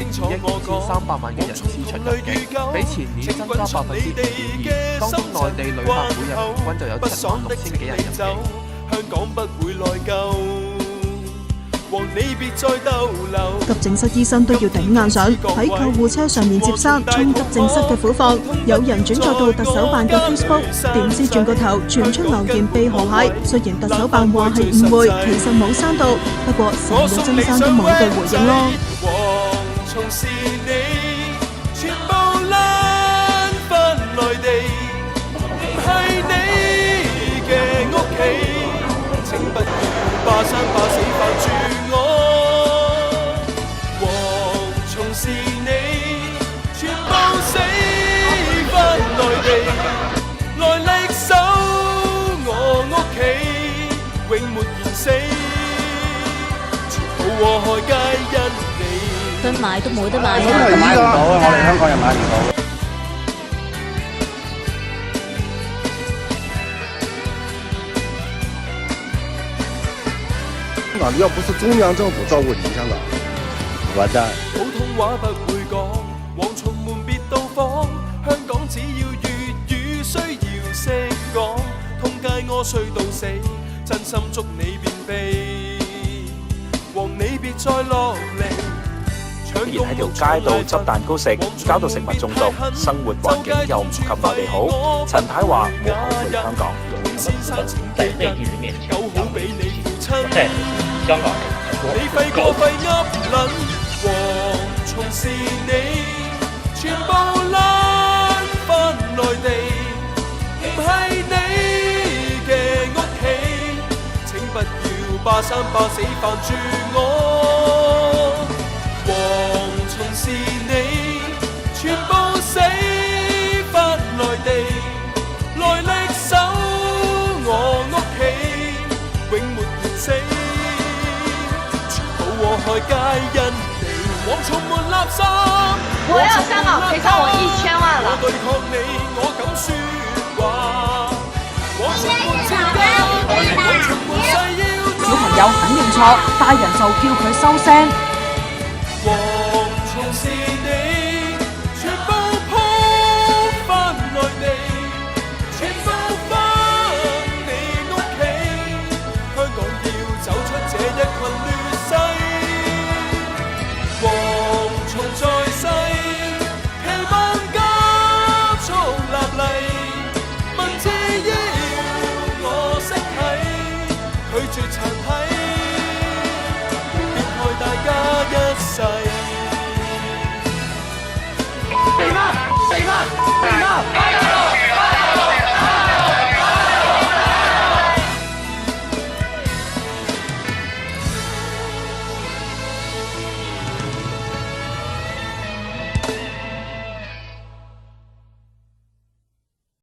2億至300萬嘅人次出入境，比前年增加2.2%。當中內地旅客每日平均就有76000幾人入境。香港不會內疚，和你別再逗留。急症室醫生都要頂硬上，喺救護車上面接生衝急症室嘅苦況，有人轉載到特首辦嘅 Facebook， 點知轉個頭傳出留言被河蟹。雖然特首辦話係誤會，其實冇刪到，不過成日真生都冇個回應咯。蝗蟲是你，全部攬返內地，唔係你嘅屋企。請不要霸生霸死煩住我，蝗蟲是你，全部死返內地，來力守我屋企，永沒言死，全部禍害皆因你。想買都冇得買，真係買唔到啊！我哋香港人買唔到。要不是中央政府照顧你香港，完蛋。普通話不會講，蝗蟲們別到訪，香港只要粵語需要識講，通街屙衰到死，真心祝你便秘，望你別再落嚟。依然喺條街度執蛋糕食，搞到食物中毒，生活環境又唔及內地好。陳太話冇後悔香港。在內地人面前，在香港人你廢過廢噏撚，蝗蟲是你，全部攬返內地，唔係你嘅屋企，請不要霸生霸死煩住我。蝗蟲是你，全部死返內地，來力守我屋企，永沒言死。禍害皆因你，蝗蟲們垃圾。我要香港賠償我1000萬了。我對抗你，我敢説話。蝗蟲們自家，蝗蟲們誓要。小朋友肯認錯，大人就叫佢收聲。蝗蟲是你，全部撲返內地，全部返你屋企。香港要走出這一群亂世。蝗蟲在世，期望加速立例，文字要我識睇，拒絕殘